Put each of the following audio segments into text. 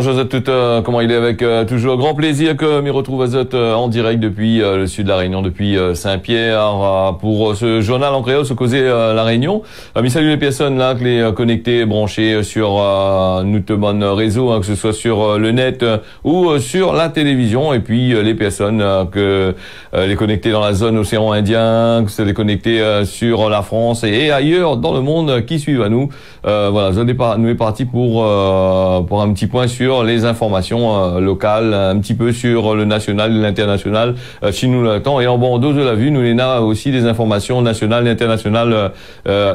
bonjour à toutes, comment il est avec toujours grand plaisir que m'y retrouve à Zot en direct depuis le sud de la Réunion, depuis Saint-Pierre, pour ce journal en créole, se causer la Réunion. Mais salut les personnes là, que les connectés, branchés sur notre bon réseau, hein, que ce soit sur le net ou sur la télévision, et puis les personnes que les connectés dans la zone océan Indien, que c'est les connectés sur la France et ailleurs dans le monde qui suivent à nous. Voilà, nous est parti pour un petit point sur les informations locales, un petit peu sur le national et l'international, si nous l'attendons. Et en bon dos de la vue, nous l'avons aussi des informations nationales et internationales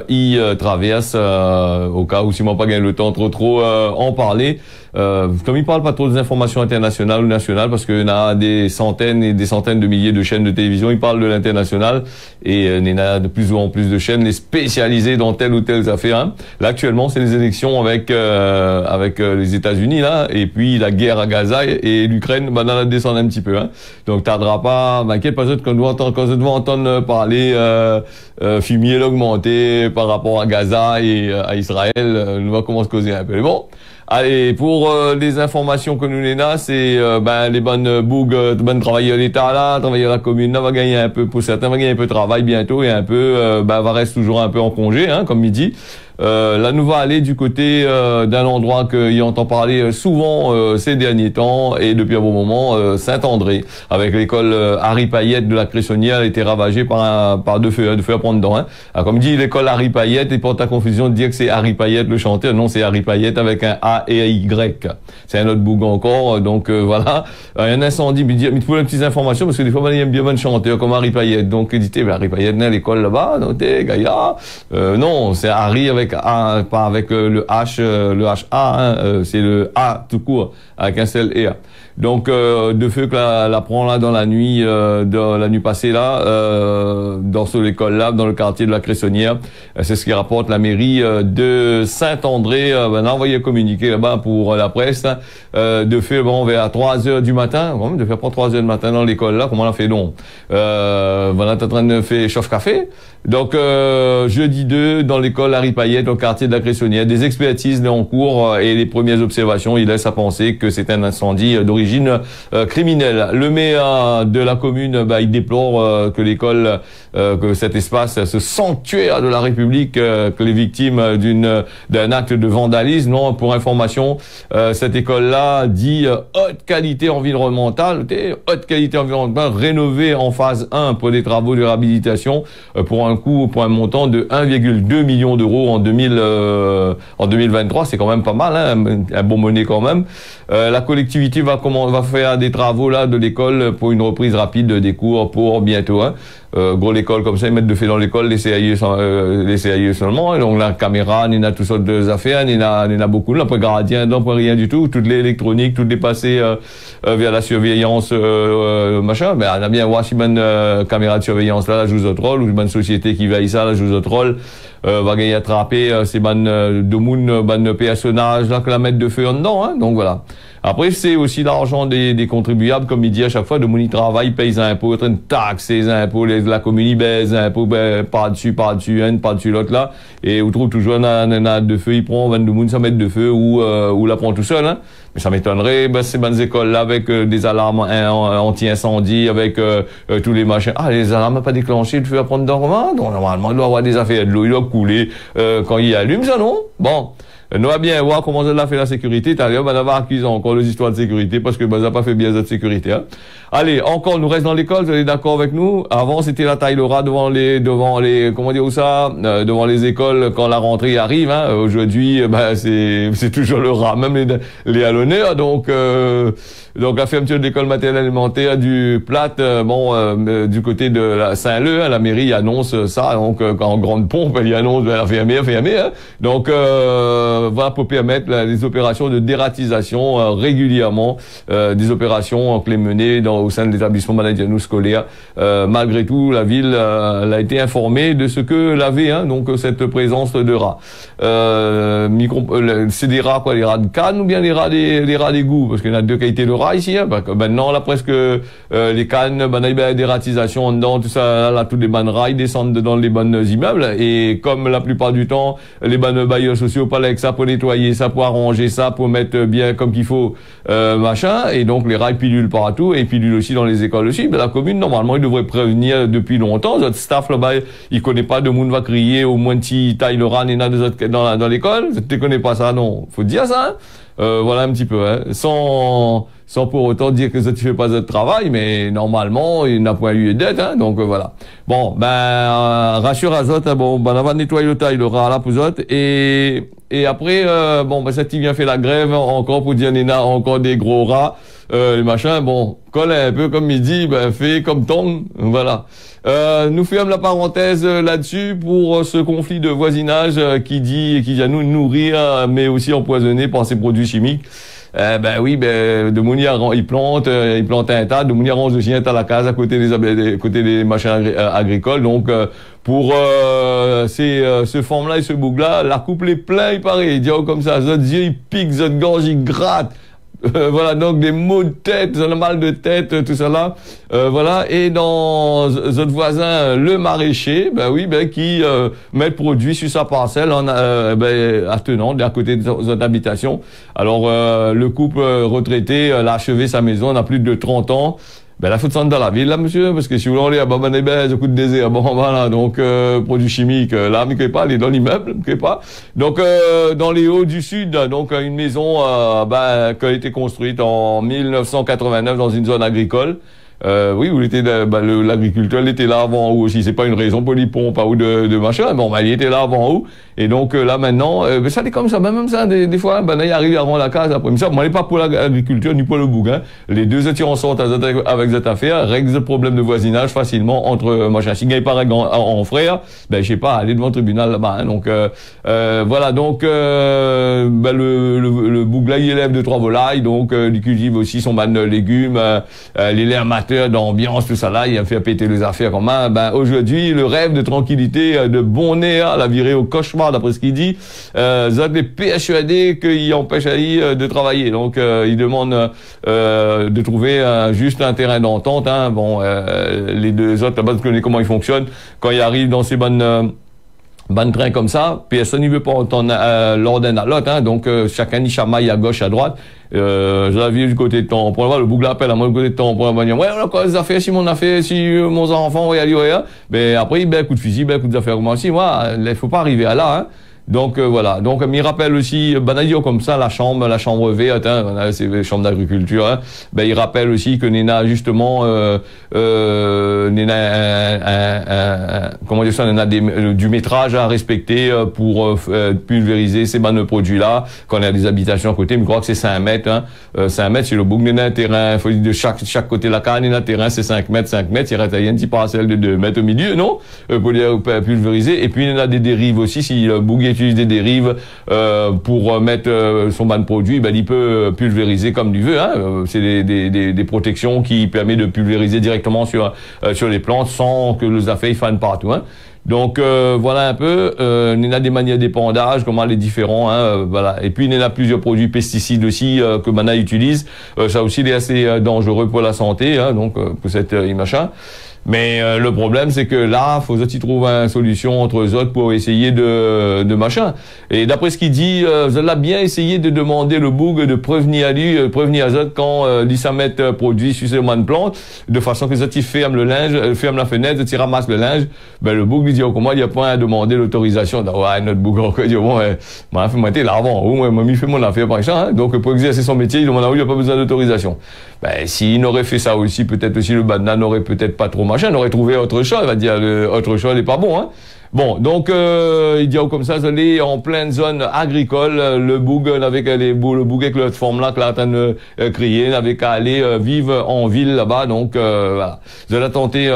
y traversent, au cas où si moi pas gagné le temps trop en parler. Comme il parle pas trop des informations internationales ou nationales, parce qu'il y a des centaines et des centaines de milliers de chaînes de télévision, il parle de l'international, et il y a de plus en plus de chaînes les spécialisées dans telle ou telle affaire. Hein. Là actuellement, c'est les élections avec les États-Unis là, et puis la guerre à Gaza et l'Ukraine, dans la descendre un petit peu. Hein. Donc tardera pas, m'inquiète pas quand on doit entendre parler fumier l'augmenter par rapport à Gaza et à Israël, nous va commencer à causer un peu. Mais bon. Allez, pour les informations que nous l'avons, c'est les bonnes bougs, bonnes travailleurs de l'État là, travailleurs de la commune là, va gagner un peu, pour certains va gagner un peu de travail bientôt, et un peu va rester toujours un peu en congé, hein, comme midi. Là, nous va aller du côté d'un endroit qu'il entend parler souvent ces derniers temps, et depuis un bon moment, Saint-André, avec l'école Harry Payette de la Cressonnière, a été ravagée par deux feux à prendre dedans. Hein. Alors, comme dit l'école Harry Payette, et pour ta confusion de dire que c'est Harry Payette le chanteur, non, c'est Harry Payette avec un A et un Y. C'est un autre boug encore, donc voilà. Un incendie, mais pour les petites informations, parce que des fois, il y a bien un chanteur comme Harry Payette, donc dites, Harry Payette, l'école là-bas, notez, Gaïa. Non, c'est Harry avec A, pas avec le H, le HA, hein, c'est le A tout court, avec un seul E. Donc, de feu que la prend là dans la nuit passée là, dans cette école là, dans le quartier de la Cressonnière. C'est ce qui rapporte la mairie de Saint-André. On a envoyé un communiqué là-bas pour la presse. Hein, de feu, vers 3 heures du matin. De faire prendre 3 heures du matin dans l'école là, comment on a fait non? Voilà, t'es en train de faire chauffe-café. Donc, jeudi 2, dans l'école Harry Payette, au quartier de la Cressonnière, des expertises en cours et les premières observations, il laisse à penser que c'est un incendie d'origine criminelle. Le maire de la commune, il déplore que l'école, que cet espace, ce sanctuaire de la République, que les victimes d'un acte de vandalisme. Non, pour information, cette école-là dit haute qualité environnementale, rénovée en phase 1 pour des travaux de réhabilitation pour un montant de 1,2 million d'euros en 2023. C'est quand même pas mal, hein, un bon monnaie quand même. La collectivité va faire des travaux là de l'école pour une reprise rapide des cours pour bientôt. Hein. Gros l'école comme ça, ils mettent de fait dans l'école, les CAE seulement. Donc la caméra, il y a toutes sortes d'affaires, il y a beaucoup. Là, pas gardien, non, pas rien du tout. Toute l'électronique, tout dépassé vers la surveillance, machin. Mais on a bien voir si bonne caméra de surveillance là, joue autre rôle, ou une bonne société qui veille ça, là, joue autre rôle. Va gagner attraper ces bonnes de moun, bonnes personnages là que la mettre de feu en dedans. Hein. Donc voilà. Après, c'est aussi l'argent des contribuables, comme il dit à chaque fois, de mon travail, paye les impôts, train de taxer les impôts, la commune baisse les impôts, par-dessus, par-dessus l'autre là, et on trouve toujours un de feu, il prend 22 moun, ça met de feu, ou la prend tout seul, hein. Mais ça m'étonnerait, ces bonnes écoles là, avec des alarmes anti-incendie, avec tous les machins. Ah, les alarmes n'ont pas déclenché, le feu à prendre dans comment? Donc, normalement, il doit y avoir des affaires de l'eau, il doit couler quand il allume ça, non? Bon. Nous va bien voir comment ça a fait la sécurité. Tout à l'heure, on va accuser encore les histoires de sécurité parce que ça n'a pas fait bien de sécurité. Hein. Allez, encore, nous reste dans l'école. Vous êtes d'accord avec nous? Avant, c'était la taille de rat devant les, comment dire ça, devant les écoles quand la rentrée arrive. Hein. Aujourd'hui, c'est toujours le rat, même les à l'honneur. Donc la fermeture de l'école maternelle élémentaire du Plat, du côté de la Saint-Leu, hein, la mairie annonce ça. Donc, en grande pompe, elle y annonce fermée. Hein. Donc va pour permettre les opérations de dératisation régulièrement, des opérations que les menées au sein de l'établissement Banadianou scolaire. Malgré tout, la ville elle a été informée de ce que l'avait, hein, donc cette présence de rats. C'est des rats quoi, les rats de canne ou bien les rats d'égout, parce qu'il y en a deux qualités de rats ici. Hein, parce que maintenant là presque les cannes, il y a des ratisations dedans, tout ça, là tous les bonnes rats ils descendent dans les bonnes immeubles, et comme la plupart du temps les bonnes bailleurs sociaux parlent avec ça pour nettoyer ça, pour arranger ça, pour mettre bien comme qu'il faut, machin, et donc les rats ils pilulent partout, et ils pilulent aussi dans les écoles aussi. Ben, la commune normalement il devrait prévenir depuis longtemps. Notre staff là-bas il connaît pas de monde va crier au moins si taille le rat dans l'école. Tu connais pas ça, non? Faut dire ça. Hein, voilà un petit peu, hein, sans pour autant dire que tu fais pas de travail, mais normalement il n'a point lieu d'être, hein, donc voilà. Bon, rassure à Zot, bon, on va nettoyer le taille le rat là pour Zot, et après ça qui vient faire la grève encore pour dire Nina encore des gros rats, les machins, bon, colle un peu comme il dit, fait comme ton, voilà. Nous fermons la parenthèse là-dessus pour ce conflit de voisinage qui vient nous nourrir, mais aussi empoisonner par ces produits chimiques. De Mounier il plante un tas, de Mounier range aussi un tas à la case à côté des machins agricoles. Donc pour ce forme-là et ce bouc-là, la coupe les plein, il paraît, il dit comme ça, zot yeux il pique, zot gorge il gratte. Voilà, donc des maux de tête, un mal de tête, tout ça là, voilà. Et dans notre voisin, le maraîcher, qui met le produit sur sa parcelle attenant à côté de son habitation. Alors le couple retraité l'a achevé sa maison, on a plus de 30 ans. La faut descendre dans la ville, là, monsieur, parce que si vous voulez aller à Babanébez, au coup de désert, bon, voilà, donc, produits chimiques, là, mais pas aller dans l'immeuble, pas. Donc, dans les hauts du sud, donc, une maison, qui a été construite en 1989 dans une zone agricole. Oui, où l'agriculteur, il était là avant ou aussi. C'est pas une raison pour les pompes ou de machin. Bon, il était là avant ou. Et donc, là, maintenant, ça est comme ça, même ça, des fois, il arrive à rendre la case après. Mais ça, moi, n'est pas pour l'agriculture, ni pour le bouc, hein. Les deux attirants sortent avec cette affaire, règle le problème de voisinage facilement entre, machin. Si il n'y a pas en frère, je sais pas, aller devant le tribunal là-bas, hein. Donc, voilà. Donc, le bouc là, il élève 2-3 volailles, donc, il cultive aussi son ban de légumes, les laits d'ambiance, tout ça là, il a fait péter les affaires comme ça. Aujourd'hui, le rêve de tranquillité, de bon nez, l'a viré au cauchemar, d'après ce qu'il dit. Zot est persuadé qu'il empêche Ali de travailler. Donc, il demande de trouver juste un terrain d'entente. Hein. Bon, les deux autres, là-bas, vous connaissez comment ils fonctionnent. Quand ils arrivent dans ces bonnes trains comme ça, personne ne veut pas entendre l'ordre à l'autre, hein, donc chacun y chamaille à gauche, à droite. Je la vis du côté de ton point, le bouc l'appelle à moi du côté de ton point, ouais, on a quoi des affaires, si mon affaire, si mon enfant, ouais, allez, ouais, ben après, coup de fusil, coup d'affaires, comment aussi, moi, il faut pas arriver à là, hein. Donc voilà. Donc il rappelle aussi Banadio comme ça la chambre verte, hein, c'est la chambre d'agriculture. Hein, il rappelle aussi que Nena justement comment dire ça, Nena du métrage à respecter pour pulvériser ces produits là quand il y a des habitations à côté. Mais je crois que c'est 5 mètres. Hein, 5 mètres c'est le bouc Nena un terrain. Faut dire de chaque côté de la canne Nena terrain c'est 5 mètres. Il y a un petit parcelle de 2 mètres au milieu, non, pour dire pulvériser. Et puis il y a des dérives aussi si le bouc utilise des dérives pour mettre son ban de produit, il peut pulvériser comme il veut. Hein. C'est des protections qui permettent de pulvériser directement sur les plantes sans que les affaires fanent partout. Hein. Donc voilà un peu. Il y a des manières d'épandage, comment les différents. Hein, voilà. Et puis il y en a plusieurs produits pesticides aussi que Mana utilise. Ça aussi il est assez dangereux pour la santé. Hein, donc pour cette machin. Mais le problème, c'est que là, faut qu'ils trouvent une solution entre eux autres pour essayer de machin. Et d'après ce qu'il dit, vous avez bien essayé de demander le bouc de prévenir Azot quand l'issa met produit sur ces de plantes, de façon que Azot ferme le linge, ferme la fenêtre, il ramasse le linge. Le bouc lui dit comment il y a point à demander l'autorisation. Ouais, notre bouc encore dit bon, moi fait là avant, moi il fait mon affaire par ça. Hein. Donc pour exercer son métier, il demande il n'y a pas besoin d'autorisation. S'il n'aurait fait ça aussi, peut-être aussi le banana n'aurait peut-être pas trop machin, on aurait trouvé autre chose, il va dire autre chose n'est pas bon, hein. Bon, donc il dit comme ça, vous allez en pleine zone agricole, le bouc avec le bouc avec l'autre forme là, que là en train de crier, n'avait qu'à aller vivre en ville là-bas, donc voilà. Vous allez tenter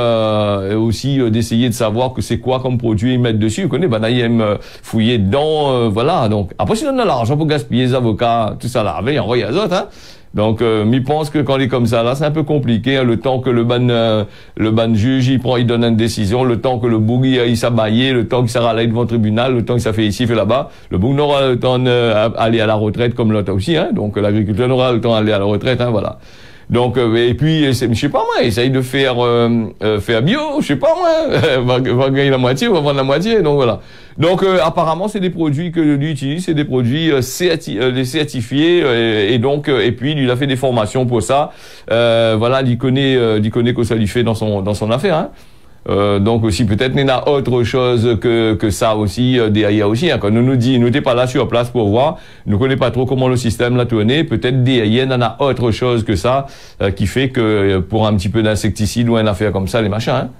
aussi d'essayer de savoir que c'est quoi comme produit ils mettent dessus. Vous connaissez, il aime fouiller dedans, voilà. Donc après, si on a l'argent pour gaspiller les avocats, tout ça là, il envoie les autres, hein. Donc, je pense que quand il est comme ça, là, c'est un peu compliqué, hein, le temps que le ban juge, il donne une décision, le temps que le boug, il s'abaille, le temps qu'il s'est râlé devant le tribunal, le temps qu'il s'est fait ici, fait là-bas, le boug n'aura le temps d'aller à la retraite comme l'autre aussi, hein. Donc, l'agriculteur n'aura le temps d'aller à la retraite, hein, voilà. Donc, et puis, je sais pas moi, essaye de faire bio, je sais pas moi, va gagner la moitié, va vendre la moitié, donc voilà. Donc, apparemment, c'est des produits que lui utilise, c'est des produits certifiés, et donc, et puis, lui, il a fait des formations pour ça. Voilà, il connaît que ça lui fait dans son affaire, hein. Donc aussi peut-être il y a autre chose que ça aussi derrière aussi, hein. Quand nous dit nous n'étions pas là sur place pour voir, nous connaissons pas trop comment le système l'a tourné, peut-être derrière il y en a autre chose que ça qui fait que pour un petit peu d'insecticide ou une affaire comme ça les machins, hein.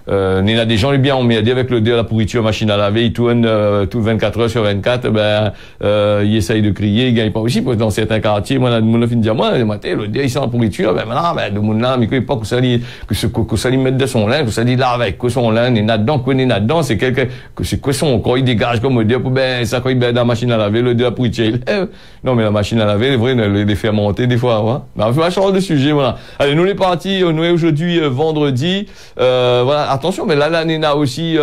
Il y a des gens bien emmerdés avec le dé à la pourriture, machine à laver, ils tournent tout 24 heures sur 24, ils essayent de crier, ils gagnent pas aussi, parce que dans certains quartiers, moi, mon fin de dire, moi, le dé, ils sont en pourriture, maintenant, de mon là, mais qu'il pas que ça lui mette de son linge, que ça lui lave avec son linge, il y en a dedans, qu'on est là-dedans, c'est que c'est quoi son, quand il dégage comme le dé, ça, quand il met dans la machine à laver, le dé à la pourriture, il lève. Non, mais la machine à laver, les vrais, les fait monter des fois, hein. Mais on fait un change de sujet, voilà. Allez, nous, les partis, nous, aujourd'hui, vendredi, voilà. Attention, mais là, Nena aussi,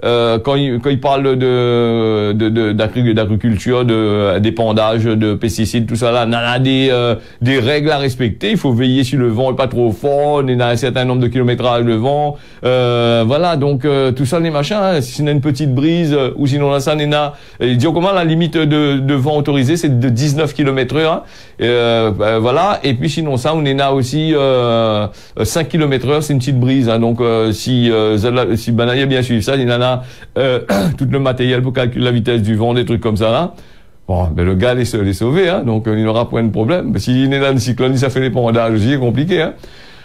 quand il parle d'agriculture, d'épandage, de pesticides, tout ça, là, on a des règles à respecter. Il faut veiller si le vent est pas trop fort, on a un certain nombre de kilométrages de vent, voilà. Donc, tout ça, les machins, hein, si on a une petite brise, ou sinon, là, ça, Nena, il dit comment la limite de vent autorisé, c'est de 19 km/h, hein. Voilà. Et puis, sinon, ça, on a aussi, 5 km/h, c'est une petite brise, hein. Donc, si Banaya bien suivre ça, il y en a tout le matériel pour calculer la vitesse du vent, des trucs comme ça là. Bon, ben le gars est sauvé, hein, donc il n'aura point de problème. Mais s'il est dans le cyclone, ça fait les pondages aussi, c'est compliqué, hein.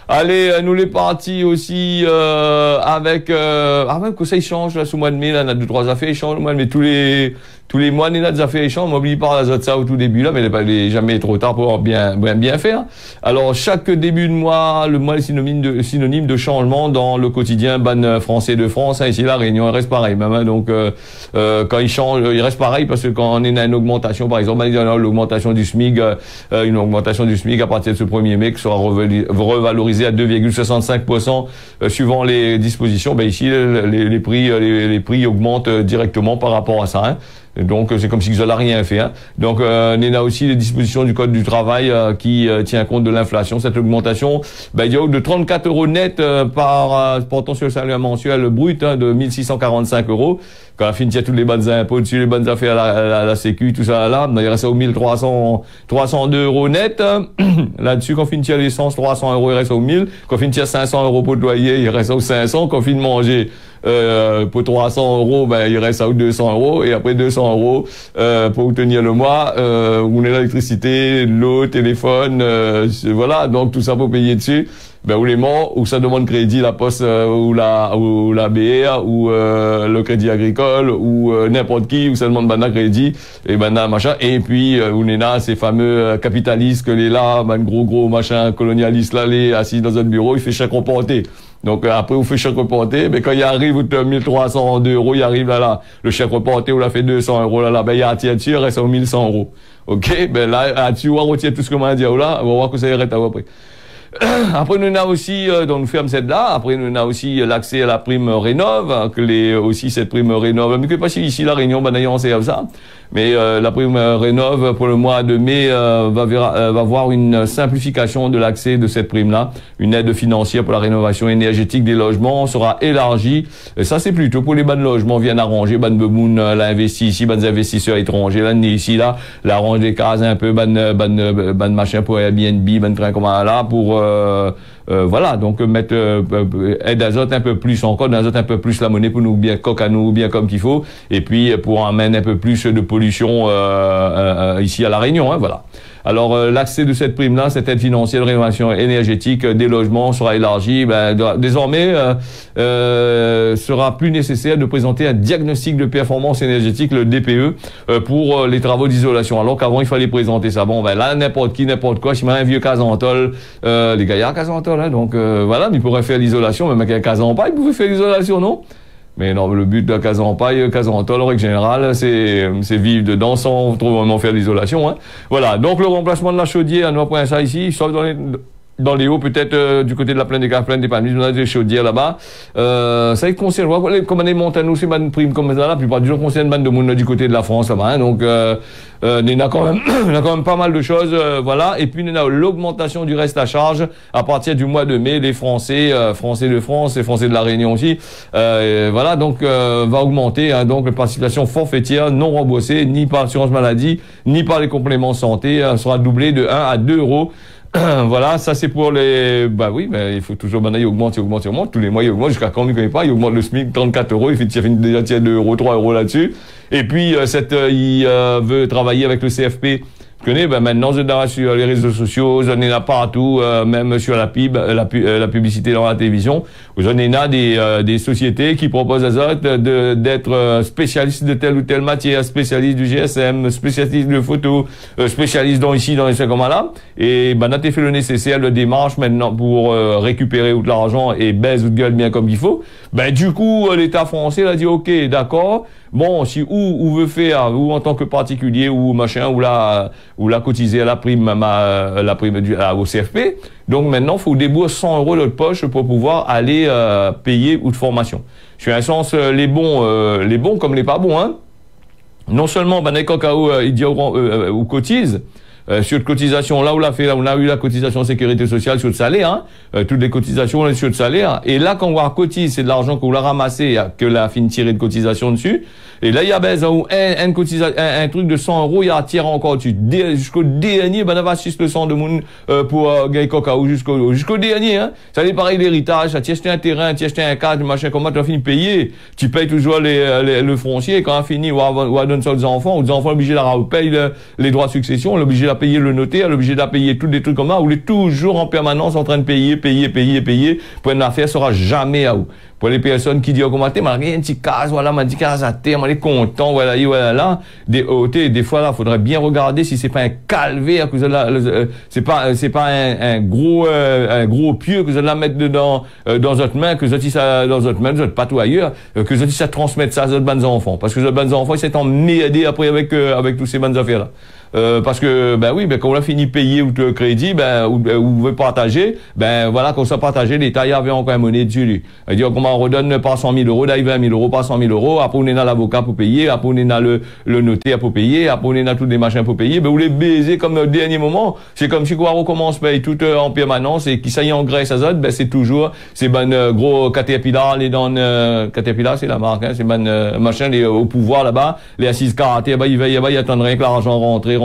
Allez, nous les partis aussi avec même que ça il change là sous mois de mai, là on a 2-3 affaires, il change mois de mai tous les mois, on a des affaires échanges, on m'oublie pas ça au tout début là, mais il n'est jamais trop tard pour bien faire. Alors chaque début de mois, le mois est synonyme de changement dans le quotidien ban français de France, hein. Ici la Réunion reste pareil même, hein. Donc quand il change, il reste pareil parce que quand on est dans une augmentation, par exemple, l'augmentation du SMIC, une augmentation du SMIC à partir de ce 1er mai qui sera revalorisée à 2,65% suivant les dispositions. Ben ici les prix augmentent directement par rapport à ça, hein. Donc c'est comme si ils n'avaient rien fait, hein. Donc on a aussi les dispositions du code du travail qui tient compte de l'inflation. Cette augmentation, ben il y a de 34 € net portant sur le salaire mensuel brut, hein, de 1645 €. Quand on finit, il y a tous les bonnes impôts dessus, les bonnes affaires à la sécu, tout ça là. Il reste au 302 € net. Là-dessus, quand on finit à l'essence, 300 €, il reste au 1000. Quand on finit à 500 € pour le loyer, il reste au 500. Quand on finit de manger, pour 300 €, ben, il reste à 200 €. Et après 200 € pour tenir le mois, on a l'électricité, l'eau, téléphone, voilà. Donc, tout ça pour payer dessus. Ben, ou les morts, ou ça demande crédit, la poste, ou la BR, ou le crédit agricole, ou n'importe qui, ou ça demande ben, crédit, et ben, machin. Et puis, on est là, ces fameux capitalistes que les là, ben, gros machin colonialiste là, les assis dans un bureau, il fait chèque reporté. Donc, après, vous faites chèque reporté, mais quand il arrive, vous avez 1302 €, il arrive là, le chèque reporté, vous l'a fait 200 € là, ben, il y a un tiers dessus, il reste au 1100 €. OK? Ben, là, là-dessus, on va retirer tout ce que on va dire là, on va voir que ça arrête après. Après, nous avons aussi, donc nous fermons cette là. Après, nous avons aussi l'accès à la prime Rénov, hein, aussi cette prime Rénov. Mais que pas si ici, la Réunion, ben, d'ailleurs, on sait ça. Mais, la prime Rénov, pour le mois de mai, va voir une simplification de l'accès de cette prime-là. Une aide financière pour la rénovation énergétique des logements sera élargie. Et ça, c'est plutôt pour les bons logements viennent arranger, ban Bemoun, l'a investi ici, ban investisseurs étrangers, là, ici, là, l'arrange des cases un peu, ban machin pour Airbnb, ban train comme là, pour, voilà, donc mettre aide d'azote un peu plus encore, d'azote un peu plus la monnaie pour nous bien coque à nous bien comme qu'il faut, et puis pour amener un peu plus de pollution ici à la Réunion, hein, voilà. Alors l'accès de cette prime-là, cette aide financière de rénovation énergétique des logements sera élargi. Ben, désormais, sera plus nécessaire de présenter un diagnostic de performance énergétique, le DPE, pour les travaux d'isolation. Alors qu'avant, il fallait présenter ça. Bon, ben là, n'importe qui, n'importe quoi. Si on a un vieux casantol, les gaillards casantol, hein, donc voilà, ils pourraient faire l'isolation. Même avec un casan pas, ils pouvaient faire l'isolation, non? Mais non, le but de Casampaille, Casantol, en règle générale, c'est vivre dedans sans trop vraiment faire l'isolation. Hein. Voilà. Donc le remplacement de la chaudière, nous apprenons ça ici, sauf dans les hauts, peut-être du côté de la plaine des Carpes, plaine des Palmiers, on a des chaudières là-bas. Ça concerne, comme on est montagne, c'est une prime comme ça, la plupart du temps concerne une bande de monde du côté de la France là-bas. Hein. Donc, il y a quand même pas mal de choses, voilà. Et puis, il y a l'augmentation du reste à charge à partir du mois de mai. Les Français, Français de France et Français de la Réunion aussi, voilà, donc va augmenter. Hein, donc, la participation forfaitière non remboursée ni par l'assurance maladie ni par les compléments santé sera doublée de 1 à 2 euros. Voilà, ça c'est pour les... Bah oui, mais il faut toujours, maintenant il augmente. Tous les mois il augmente, jusqu'à quand on ne connaît pas, il augmente le SMIC 34 euros, il fait déjà 2 euros, 3 euros là-dessus. Et puis, il veut travailler avec le CFP. Vous connaissez, ben maintenant, vous êtes sur les réseaux sociaux, vous en avez partout, même sur la pub, la publicité dans la télévision. Vous en avez des sociétés qui proposent à ça d'être spécialistes de telle ou telle matière, spécialistes du GSM, spécialistes de photo, spécialistes dans ces communs-là. Et ben, là, t'as fait le nécessaire, le démarche maintenant pour récupérer tout l'argent et baise ou de gueule bien comme il faut. Ben, du coup, l'État français a dit, OK, d'accord. Bon, si ou veut faire, ou en tant que particulier, ou machin, ou la cotiser à la prime, au CFP. Donc maintenant, il faut débourser 100 euros de notre poche pour pouvoir aller payer ou de formation. Je suis un sens, les bons comme les pas bons, hein. Non seulement, ben, les cacao, ils disent ou cotisent, sur de cotisation, là où on a eu la cotisation sécurité sociale sur le salaire, hein, toutes les cotisations sur le salaire. Et là, quand on cotise, c'est de l'argent qu'on l'a ramassé, que la fin tirer de cotisation dessus. Et là, il y a un truc de 100 euros, il y a tiré encore dessus. Jusqu'au dernier, ben, on va assister le 100 de monde, pour gagner cacao jusqu'au dernier, hein. Ça n'est pareil l'héritage, tu achètes un terrain, tu achètes un cadre, machin, comment tu as fini de payer? Tu payes toujours le foncier, quand on finit, on donne ça aux enfants obligés de payer les droits de succession, on est obligé de payer le notaire, on est obligé de payer tous des trucs comme ça, on est toujours en permanence en train de payer, pour une affaire sera jamais à où. Pour les personnes qui disent comment t'es, il y a une petite case, voilà, m'a dit case à terre, on est content, voilà, là. Des fois, là, faudrait bien regarder si c'est pas un calvaire que vous allez, c'est pas un gros pieu que vous allez mettre dedans, dans votre main, que vous allez ça, dans votre main, dans votre patte ou ailleurs, que vous allez ça transmettre ça à votre bonnes enfants. Parce que votre bonnes enfants, ils s'est emmerdés après avec tous ces bonnes affaires-là. Parce que, ben oui, ben, quand on a fini de payer ou de crédit, ben, ou vous voulez partager, ben, voilà, quand ça partagé, l'État, il y avait encore un monnaie dessus, lui. C'est-à-dire, comment on redonne par 100 000 euros, là, il 20 000 euros, par 100 000 euros, après, on est dans l'avocat pour payer, après, on est dans le notaire pour payer, après, on est dans tous les machins pour payer, ben, vous les baisez comme au dernier moment. C'est comme si, quoi, on recommence, paye tout, en permanence, et qui ça y est en Grèce, à ben, c'est toujours, c'est ben, gros Caterpillar, les dans, Caterpillar, c'est la marque, hein, c'est ben, machin, les, au pouvoir, là-bas, les assises karaté, ben, il attendrait que l'argent rentrer,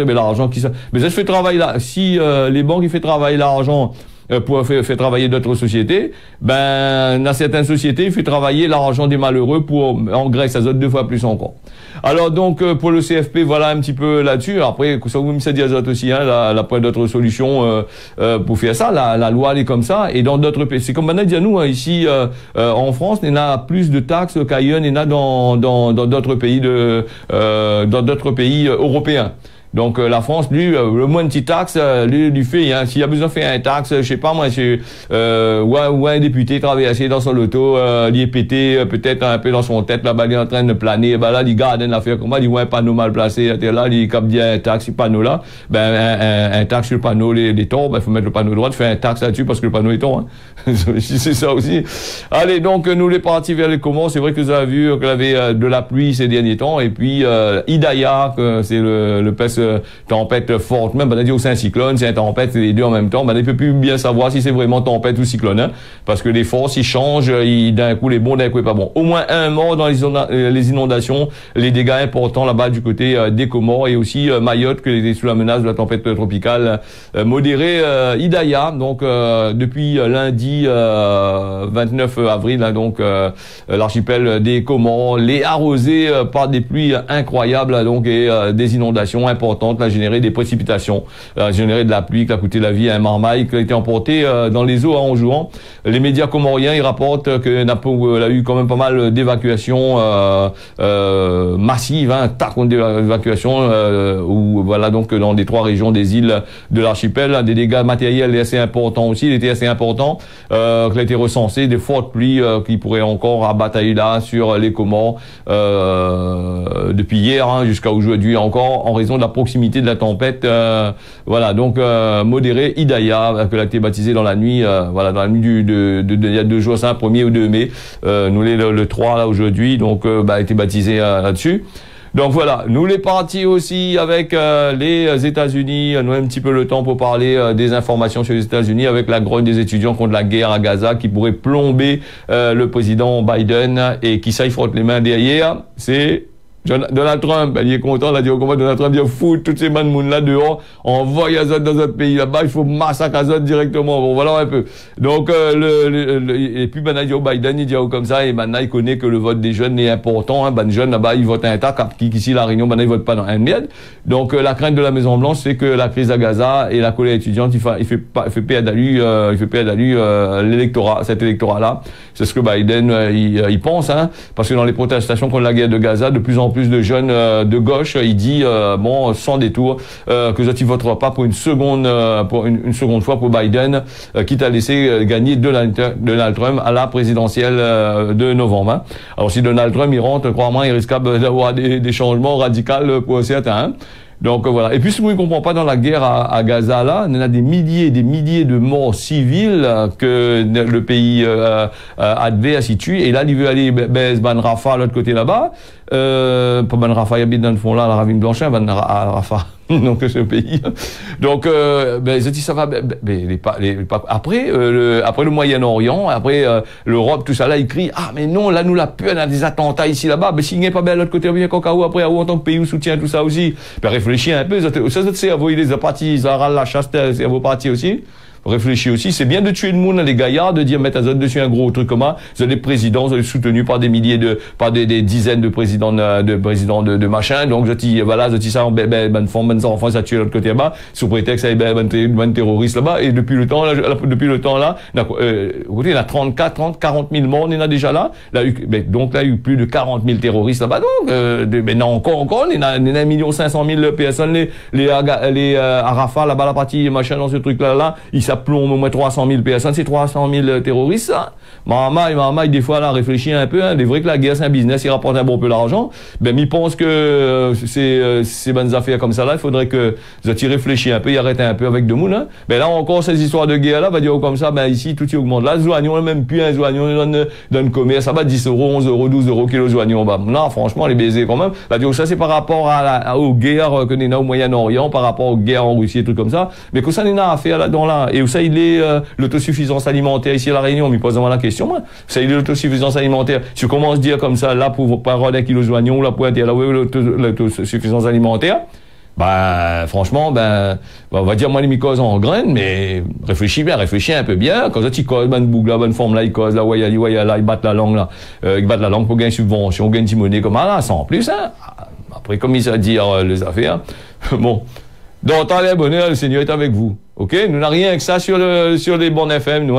mais l'argent mais ça se fait travailler là. Si les banques, ils font travailler l'argent pour faire travailler d'autres sociétés, ben dans certaines sociétés, il fait travailler l'argent des malheureux pour en Grèce, ça donne 2 fois plus encore. Alors donc pour le CFP, voilà un petit peu là-dessus. Après, ça vous me dit aussi, hein, la point d'autres solutions pour faire ça. La loi elle est comme ça. Et dans d'autres pays, c'est comme maintenant dit à nous, hein, ici en France, il y en a plus de taxes qu'ailleurs, il y en a dans d'autres pays dans d'autres pays européens. Donc la France, lui, le moins de petites taxes, lui fait, hein, s'il y a besoin de faire un taxe, je sais pas moi, ou un député travaille assis dans son loto, il est pété, peut-être un peu dans son tête, là-bas, il est en train de planer, ben là, il garde une affaire comme ça, il voit un panneau mal placé, là, il capte bien un taxe, ce panneau là, ben un taxe sur le panneau, les tons, ben faut mettre le panneau droit, faire un taxe là-dessus parce que le panneau est tond, hein. C'est ça aussi. Allez, donc nous les partis vers les Comores, c'est vrai que vous avez vu qu'il y avait de la pluie ces derniers temps, et puis Hidaya, c'est le peste tempête forte, même, ben, c'est un cyclone, c'est un tempête, c'est les deux en même temps, ben, il peut plus bien savoir si c'est vraiment tempête ou cyclone, hein, parce que les forces, ils changent, d'un coup, les bons, d'un coup, les pas bons. Au moins un mort dans les inondations, les dégâts importants là-bas du côté des Comores, et aussi Mayotte, qui est sous la menace de la tempête tropicale modérée, Hidaya, donc depuis lundi 29 avril, hein, donc l'archipel des Comores, les arrosés par des pluies incroyables, donc, et des inondations importantes, a généré des précipitations, a généré de la pluie qui a coûté la vie à un marmaille qui a été emporté dans les eaux en jouant. les médias comoriens, ils rapportent que Napo a eu quand même pas mal d'évacuations massives, un tas d'évacuations, où voilà, donc dans les 3 régions des îles de l'archipel, des dégâts matériels assez importants aussi, il était assez important, qu'il a été recensé, des fortes pluies qui pourraient encore abattre là sur les Comores depuis hier jusqu'à aujourd'hui encore, en raison de la proximité de la tempête. Voilà, donc modéré, Hidaya, que l'a été baptisé dans la nuit, voilà, dans la nuit il y a 2 jours, ça, 1er ou 2 mai, nous le 3 là aujourd'hui, donc a été baptisé là-dessus. Donc voilà, nous les partis aussi avec les États-Unis, nous avons un petit peu le temps pour parler des informations sur les États-Unis avec la grogne des étudiants contre la guerre à Gaza qui pourrait plomber le président Biden et qui ça il frotte les mains derrière, c'est Donald Trump. Il est content, il a dit comment Donald Trump vient foutre toutes ces monde là dehors, envoie Azot dans un pays là-bas, il faut massacrer Azot directement. Bon, voilà un peu. Donc, et puis maintenant, Joe Biden, il dit comme ça, et maintenant, il connaît que le vote des jeunes est important, ben, jeunes là-bas, ils votent un tas, ici, la Réunion, maintenant, ils votent pas dans un miette. Donc, la crainte de la Maison-Blanche, c'est que la crise à Gaza et la colère étudiante, il fait perdre l'électorat, cet électorat-là. C'est ce que Biden, il pense, parce que dans les protestations contre la guerre de Gaza, de plus en plus de jeunes de gauche, il dit bon, sans détour, que ça ne votera pas pour une seconde fois pour Biden, quitte à laisser gagner Donald Trump à la présidentielle de novembre. Alors si Donald Trump il rentre, crois-moi, il risque d'avoir des changements radicaux pour certains. Donc voilà. Et puis ce qu'on ne comprend pas dans la guerre à Gaza là, il y en a des milliers et des milliers de morts civiles que le pays adverse y tue. Et là, il veut aller Ban Rafah l'autre côté là-bas. Pas Ban Rafah, il habite dans le fond là, la ravine Blanchin, Ban Rafah. Donc ce pays. Donc ça va. Après le Moyen-Orient, après l'Europe, tout ça là, ils crient mais non, là nous la peur, on a des attentats ici là-bas. Mais s'il n'est pas bien l'autre côté, bien Cocao après en tant que pays où soutient tout ça aussi. Réfléchis un peu. Ça c'est à vous les partis, ça râle la chasse, c'est à vos partis aussi. Réfléchis aussi, c'est bien de tuer le monde, les gaillards, de dire mettre à zone dessus un gros truc comme ça. Vous avez des présidents, vous avez soutenu par des milliers par des dizaines de présidents de machin. Donc je dis voilà, je dis ça en bonne forme, bonnes enfants, ça tue de l'autre côté là-bas, sous prétexte qu'il y a ben terroristes là-bas. Et depuis le temps là, écoutez, il y a 40 000 morts, il y en a déjà là. Donc là, il y a eu plus de 40 000 terroristes là-bas. Donc non, encore, il y en a 1 500 000 personnes, les Arafat là-bas, la partie machin dans ce truc là, ça plombe au moins 300 000 personnes, c'est 300 000 terroristes, ça. Maman, des fois, là, réfléchit un peu, c'est vrai que la guerre, c'est un business, il rapporte un bon peu d'argent, mais il pense que ces bonnes affaires comme ça, là, il faudrait que vous réfléchissez un peu, y arrêtez un peu avec de monde, Mais là, encore, ces histoires de guerre, là, va dire comme ça, ici, tout y augmente. Là, Zoignon, même plus un Zoignon, donne commerce, ça va 10 €, 11 €, 12 € kilo Zoignon, non, franchement, les baisers, quand même. Va dire ça, c'est par rapport aux guerres que nous avons au Moyen-Orient, par rapport aux guerres en Russie et tout comme ça, mais que ça, n'a à faire là-dedans, là. Et où ça, il est l'autosuffisance alimentaire ici à La Réunion, mais pose-moi la question, moi. Ça, il est l'autosuffisance alimentaire. Si on commence à dire comme ça, là, pour parole d'un kilo Zoignon, là, pour dire là, l'autosuffisance alimentaire, franchement, on va dire, moi, les mycoses en graines, mais réfléchis un peu bien. Quand tu causes, bonne boucle, la bonne forme, là, ils causent, là, là, ils battent la langue, là. Ils battent la langue pour gagner une subvention, gagner une monnaie, comme là, sans plus, Après, comme ils savent dire les affaires, bon. Donc, tant les bonheur, le Seigneur est avec vous. Ok? Nous n'avons rien que ça sur les bornes FM, nous,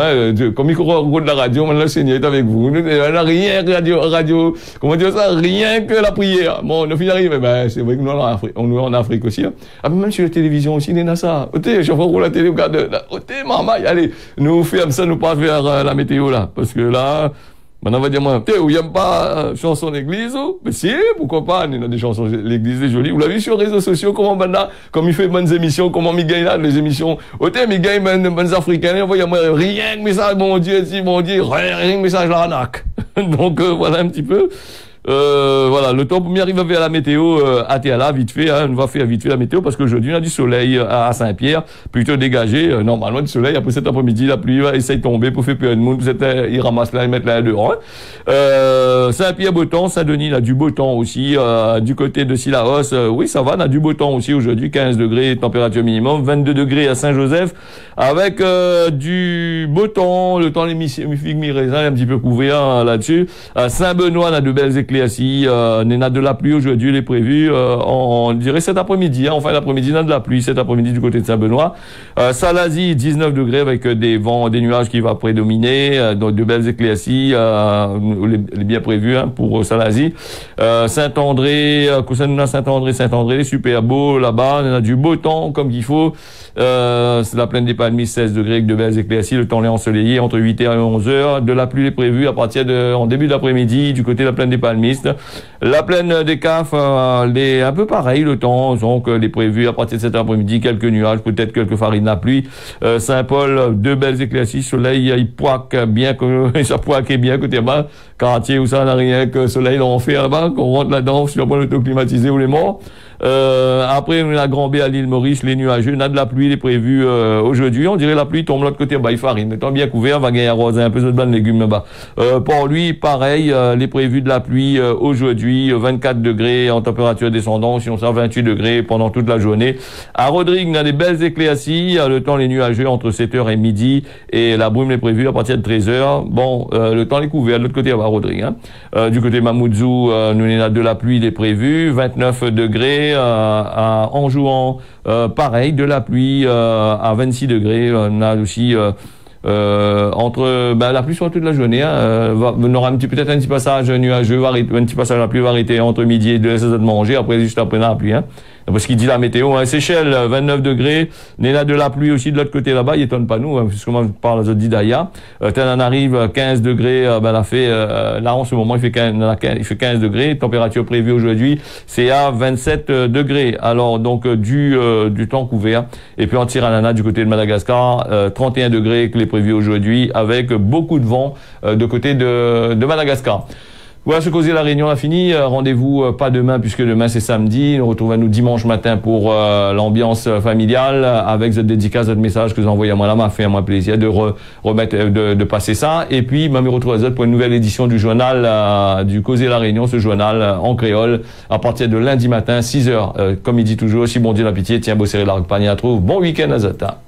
comme il court de la radio, maintenant le Seigneur est avec vous. Nous n'avons rien que radio, comment dire ça? Rien que la prière. Bon, on finit d'arriver, c'est vrai que nous, on est en Afrique aussi, mais même sur la télévision aussi, on a ça. Ok, je vois la télé, regarde, ok, maman, allez, nous faisons ça, nous pas faire la météo, là. Parce que là, maintenant, on va dire, moi, vous n'aimez pas chansons d'église, mais si, pourquoi pas, il y a des chansons d'église, c'est joli. Vous l'avez vu sur les réseaux sociaux, comment maintenant, comme il fait bonnes émissions, comment il gagne là, les émissions. Il gagne bonnes africaines, il voyez, moi, rien que message, mon Dieu, rien que message l'arnaque. Donc, voilà un petit peu. Voilà, le temps pour m'y arriver vers la météo à Théala, vite fait, on va faire vite fait la météo parce qu'aujourd'hui on a du soleil à Saint-Pierre, plutôt dégagé, normalement du soleil, après cet après-midi la pluie va essayer de tomber pour faire peur de monde, il ramasse là, il met là dehors. Saint-Pierre beau temps, Saint-Denis il a du beau temps aussi, du côté de Sillaos, oui ça va, on a du beau temps aussi aujourd'hui, 15 degrés température minimum, 22 degrés à Saint-Joseph, avec du beau temps, le temps les mi-raisin un petit peu couvert là-dessus, à Saint-Benoît on a de belles éclaircies éclaircies, il y a de la pluie aujourd'hui, il est prévu, on dirait cet après-midi, hein, en fin d'après-midi, il y a de la pluie cet après-midi du côté de Saint-Benoît. Salazie, 19 degrés avec des vents, des nuages qui vont prédominer, donc de belles éclaircies, les bien prévues, hein, pour Salazie. Saint-André, Saint-André, super beau là-bas, il y a du beau temps comme qu'il faut. C'est la plaine des Palmistes, 16 degrés avec de belles éclaircies, le temps est ensoleillé entre 8h et 11h. De la pluie est prévue à partir en début d'après-midi du côté de la plaine des Palmistes. La plaine des Cafes, est un peu pareil le temps, donc les prévus à partir de cet après-midi, quelques nuages, peut-être quelques farines à pluie. Saint-Paul, deux belles éclaircies, soleil, il poique bien, ça poique bien côté bas, quartier où ça n'a rien que soleil en fait là-bas, qu'on rentre là-dedans, sur le auto climatisé ou les morts. Après, on a Grand B à l'île Maurice, les nuageux, on a de la pluie, il est prévu aujourd'hui. On dirait la pluie tombe de l'autre côté, il farine. Étant bien couvert, va gagner arroser un peu de blanc de légumes là-bas. Pour lui, pareil, les prévus de la pluie aujourd'hui, 24 degrés en température descendante, si on sent 28 degrés pendant toute la journée. À Rodrigue, on a des belles éclaircies, le temps les nuageux entre 7h et midi, et la brume est prévue à partir de 13h. Bon, le temps est couvert de l'autre côté à Rodrigue. Hein. Du côté Mamoudzou, nous on a de la pluie, il est prévu, 29 degrés. En jouant pareil, de la pluie à 26 degrés. On a aussi la pluie sur toute la journée. On aura peut-être un petit passage nuageux, un petit passage à la pluie va arrêter entre midi et 2 heures de manger. Après, juste après la pluie. Hein. Parce qu'il dit la météo, hein, Seychelles, 29 degrés, il y a de la pluie aussi de l'autre côté là-bas, il étonne pas nous, hein, puisque moi je parle de d'Idaya. Tenerife, 15 degrés, là en ce moment il fait 15 degrés, température prévue aujourd'hui, c'est à 27 degrés. Alors donc du temps couvert. Et puis en Tirana du côté de Madagascar, 31 degrés que les prévu aujourd'hui, avec beaucoup de vent de côté de Madagascar. Voilà, ce Causer la Réunion a fini. Rendez-vous pas demain puisque demain c'est samedi. Nous retrouvons dimanche matin pour l'ambiance familiale avec cette dédicace, cette message que vous envoyez à moi là, m'a fait à moi plaisir de remettre, de passer ça. Et puis, me retrouve pour une nouvelle édition du journal du Causer la Réunion, ce journal en créole à partir de lundi matin 6h. Comme il dit toujours, si bon Dieu la pitié, tiens, bosser la panier à trouve. Bon week-end à Zata.